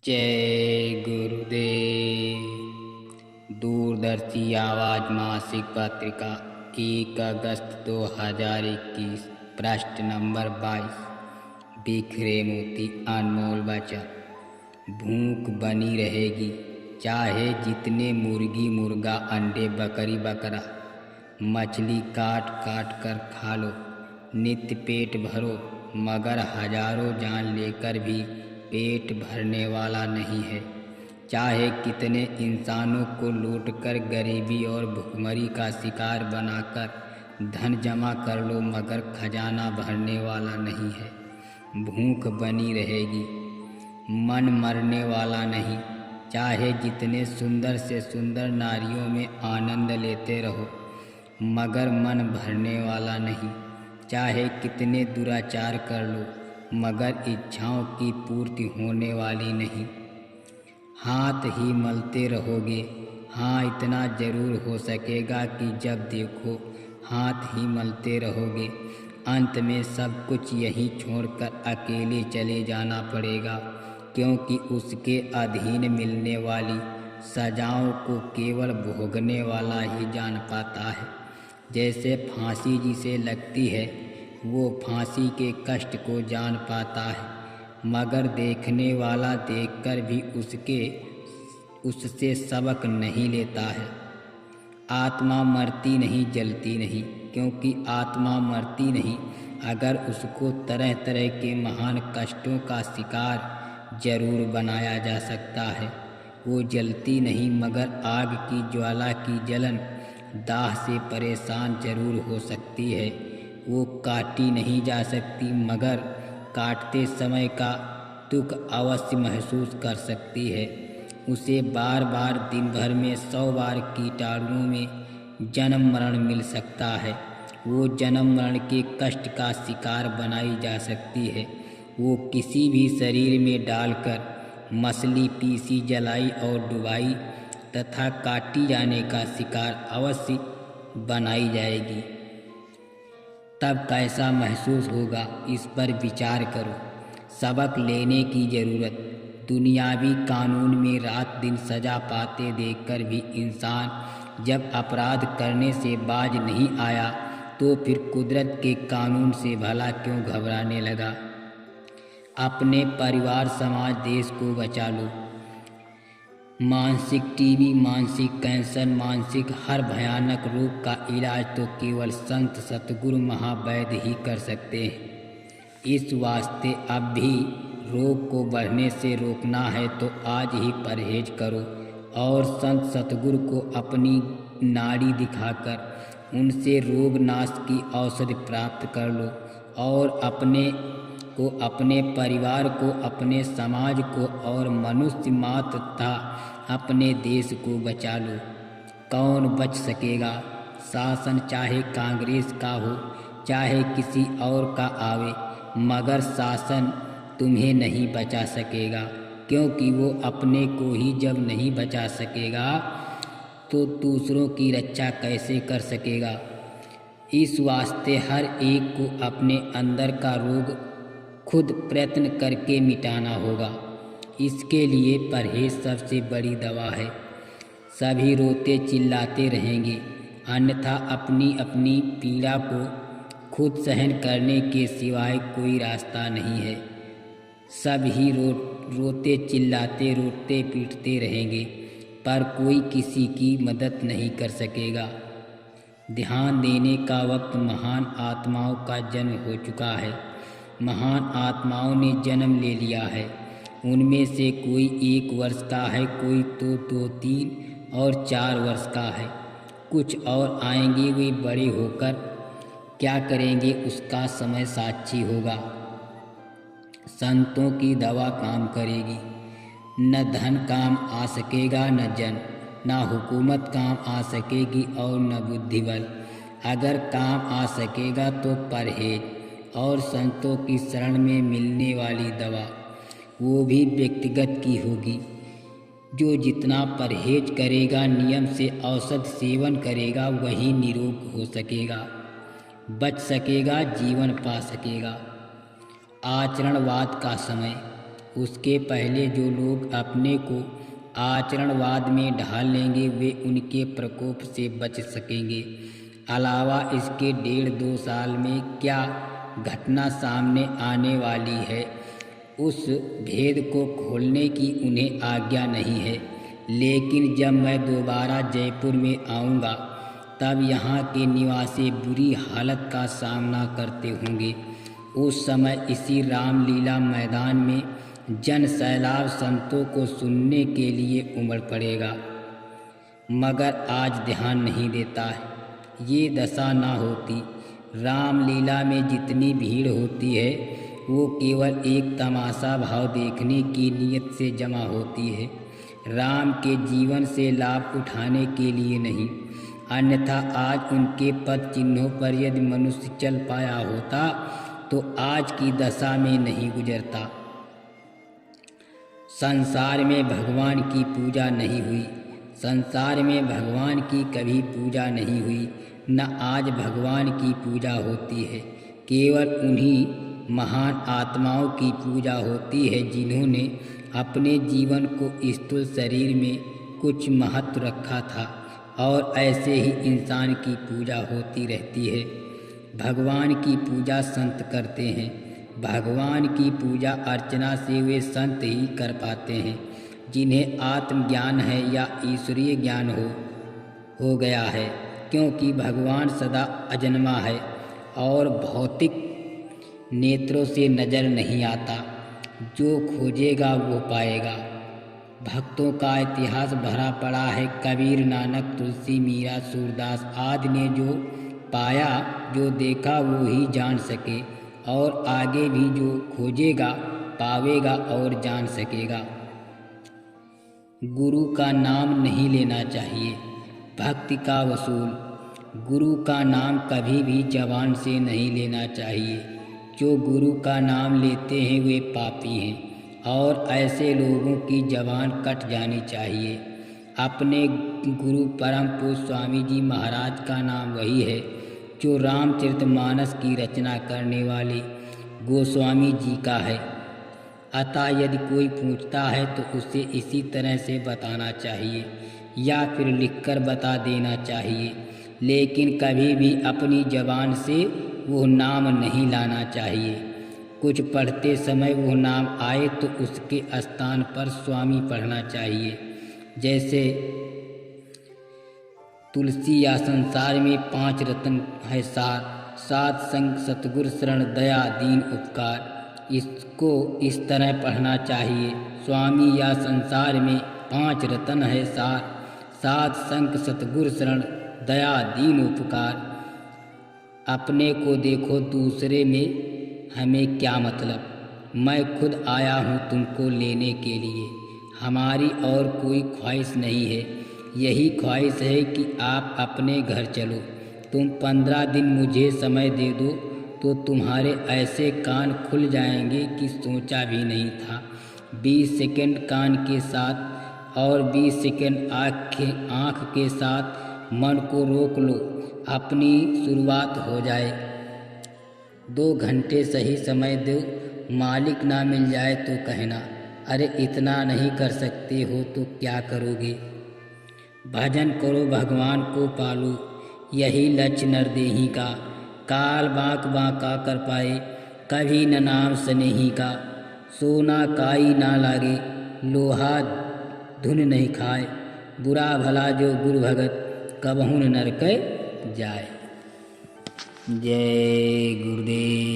जय गुरुदेव। दूरदर्शी आवाज मासिक पत्रिका 1 अगस्त 2021, पृष्ठ नंबर 22। बिखरे मोती अनमोल वचन। भूख बनी रहेगी चाहे जितने मुर्गी मुर्गा अंडे बकरी बकरा मछली काट काट कर खा लो, नित्य पेट भरो, मगर हजारों जान लेकर भी पेट भरने वाला नहीं है। चाहे कितने इंसानों को लूटकर गरीबी और भुखमरी का शिकार बनाकर धन जमा कर लो, मगर खजाना भरने वाला नहीं है। भूख बनी रहेगी, मन मरने वाला नहीं। चाहे जितने सुंदर से सुंदर नारियों में आनंद लेते रहो, मगर मन भरने वाला नहीं। चाहे कितने दुराचार कर लो, मगर इच्छाओं की पूर्ति होने वाली नहीं। हाथ ही मलते रहोगे। हाँ, इतना जरूर हो सकेगा कि जब देखो हाथ ही मलते रहोगे। अंत में सब कुछ यहीं छोड़कर अकेले चले जाना पड़ेगा, क्योंकि उसके अधीन मिलने वाली सजाओं को केवल भोगने वाला ही जान पाता है। जैसे फांसी जिसे लगती है वो फांसी के कष्ट को जान पाता है, मगर देखने वाला देखकर भी उससे सबक नहीं लेता है। आत्मा मरती नहीं, जलती नहीं, क्योंकि आत्मा मरती नहीं। अगर उसको तरह तरह के महान कष्टों का शिकार जरूर बनाया जा सकता है। वो जलती नहीं, मगर आग की ज्वाला की जलन दाह से परेशान जरूर हो सकती है। वो काटी नहीं जा सकती, मगर काटते समय का दुख अवश्य महसूस कर सकती है। उसे बार बार दिन भर में 100 बार कीटाणुओं में जन्म मरण मिल सकता है। वो जन्म मरण के कष्ट का शिकार बनाई जा सकती है। वो किसी भी शरीर में डालकर मछली पीसी, जलाई और डुबाई तथा काटी जाने का शिकार अवश्य बनाई जाएगी। तब कैसा महसूस होगा, इस पर विचार करो। सबक लेने की ज़रूरत। दुनियावी कानून में रात दिन सजा पाते देखकर भी इंसान जब अपराध करने से बाज नहीं आया, तो फिर कुदरत के कानून से भला क्यों घबराने लगा। अपने परिवार, समाज, देश को बचा लो। मानसिक टीबी, मानसिक कैंसर, मानसिक हर भयानक रोग का इलाज तो केवल संत सतगुरु महावैद्य ही कर सकते हैं। इस वास्ते अब भी रोग को बढ़ने से रोकना है तो आज ही परहेज करो और संत सतगुरु को अपनी नाड़ी दिखाकर उनसे रोग नाश की औषधि प्राप्त कर लो और अपने को, अपने परिवार को, अपने समाज को और मनुष्य मात्र तथा अपने देश को बचा लो। कौन बच सकेगा? शासन चाहे कांग्रेस का हो, चाहे किसी और का आवे, मगर शासन तुम्हें नहीं बचा सकेगा, क्योंकि वो अपने को ही जब नहीं बचा सकेगा तो दूसरों की रक्षा कैसे कर सकेगा। इस वास्ते हर एक को अपने अंदर का रोग खुद प्रयत्न करके मिटाना होगा। इसके लिए परहेज सबसे बड़ी दवा है। सभी रोते चिल्लाते रहेंगे, अन्यथा अपनी अपनी पीड़ा को खुद सहन करने के सिवाय कोई रास्ता नहीं है। सभी रोते चिल्लाते, रोते पीटते रहेंगे, पर कोई किसी की मदद नहीं कर सकेगा। ध्यान देने का वक्त महान आत्माओं का जन्म हो चुका है। महान आत्माओं ने जन्म ले लिया है। उनमें से कोई 1 वर्ष का है, कोई तो 2, 3 और 4 वर्ष का है। कुछ और आएंगे, वे बड़े होकर क्या करेंगे उसका समय साक्षी होगा। संतों की दवा काम करेगी। न धन काम आ सकेगा, न जन, न हुकूमत काम आ सकेगी और न बुद्धि बल। अगर काम आ सकेगा तो परहेज और संतों की शरण में मिलने वाली दवा, वो भी व्यक्तिगत की होगी। जो जितना परहेज करेगा, नियम से औषध सेवन करेगा, वही निरोग हो सकेगा, बच सकेगा, जीवन पा सकेगा। आचरणवाद का समय। उसके पहले जो लोग अपने को आचरणवाद में ढाल लेंगे वे उनके प्रकोप से बच सकेंगे। अलावा इसके 1.5-2 साल में क्या घटना सामने आने वाली है उस भेद को खोलने की उन्हें आज्ञा नहीं है। लेकिन जब मैं दोबारा जयपुर में आऊँगा तब यहाँ के निवासी बुरी हालत का सामना करते होंगे। उस समय इसी रामलीला मैदान में जन सैलाब संतों को सुनने के लिए उमड़ पड़ेगा, मगर आज ध्यान नहीं देता है। ये दशा ना होती। रामलीला में जितनी भीड़ होती है वो केवल एक तमाशा भाव देखने की नीयत से जमा होती है, राम के जीवन से लाभ उठाने के लिए नहीं। अन्यथा आज उनके पद चिन्हों पर यदि मनुष्य चल पाया होता तो आज की दशा में नहीं गुजरता। संसार में भगवान की पूजा नहीं हुई, संसार में भगवान की कभी पूजा नहीं हुई, न आज भगवान की पूजा होती है। केवल उन्हीं महान आत्माओं की पूजा होती है जिन्होंने अपने जीवन को स्थूल शरीर में कुछ महत्व रखा था, और ऐसे ही इंसान की पूजा होती रहती है। भगवान की पूजा संत करते हैं। भगवान की पूजा अर्चना से वे संत ही कर पाते हैं जिन्हें आत्मज्ञान है या ईश्वरीय ज्ञान हो गया है, क्योंकि भगवान सदा अजन्मा है और भौतिक नेत्रों से नजर नहीं आता। जो खोजेगा वो पाएगा। भक्तों का इतिहास भरा पड़ा है। कबीर, नानक, तुलसी, मीरा, सूरदास आदि ने जो पाया, जो देखा वो ही जान सके, और आगे भी जो खोजेगा पावेगा और जान सकेगा। गुरु का नाम नहीं लेना चाहिए। भक्ति का वसूल। गुरु का नाम कभी भी जबान से नहीं लेना चाहिए। जो गुरु का नाम लेते हैं वे पापी हैं, और ऐसे लोगों की जबान कट जानी चाहिए। अपने गुरु परम पूज्य स्वामी जी महाराज का नाम वही है जो रामचरितमानस की रचना करने वाले गोस्वामी जी का है। अतः यदि कोई पूछता है तो उसे इसी तरह से बताना चाहिए या फिर लिखकर बता देना चाहिए, लेकिन कभी भी अपनी जबान से वो नाम नहीं लाना चाहिए। कुछ पढ़ते समय वो नाम आए तो उसके स्थान पर स्वामी पढ़ना चाहिए। जैसे तुलसी या संसार में 5 रत्न है सार, सात संग सतगुर शरण दया दीन उपकार। इसको इस तरह पढ़ना चाहिए। स्वामी या संसार में 5 रत्न है सार, सात संग सतगुर शरण दया दीन उपकार। अपने को देखो, दूसरे में हमें क्या मतलब। मैं खुद आया हूँ तुमको लेने के लिए। हमारी और कोई ख्वाहिश नहीं है। यही ख्वाहिश है कि आप अपने घर चलो। तुम 15 दिन मुझे समय दे दो तो तुम्हारे ऐसे कान खुल जाएंगे कि सोचा भी नहीं था। 20 सेकंड कान के साथ और 20 सेकंड आँख के साथ मन को रोक लो, अपनी शुरुआत हो जाए। 2 घंटे सही समय दो। मालिक ना मिल जाए तो कहना, अरे इतना नहीं कर सकते हो तो क्या करोगे। भजन करो, भगवान को पालो, यही लक्ष्य नरदेही का। काल बाँक बाँका कर पाए, कभी न नाम स्नेही का। सोना काई ना लागे, लोहा धुन नहीं खाए। बुरा भला जो गुरु भगत, कबहू न नरक जाए। जय गुरुदेव।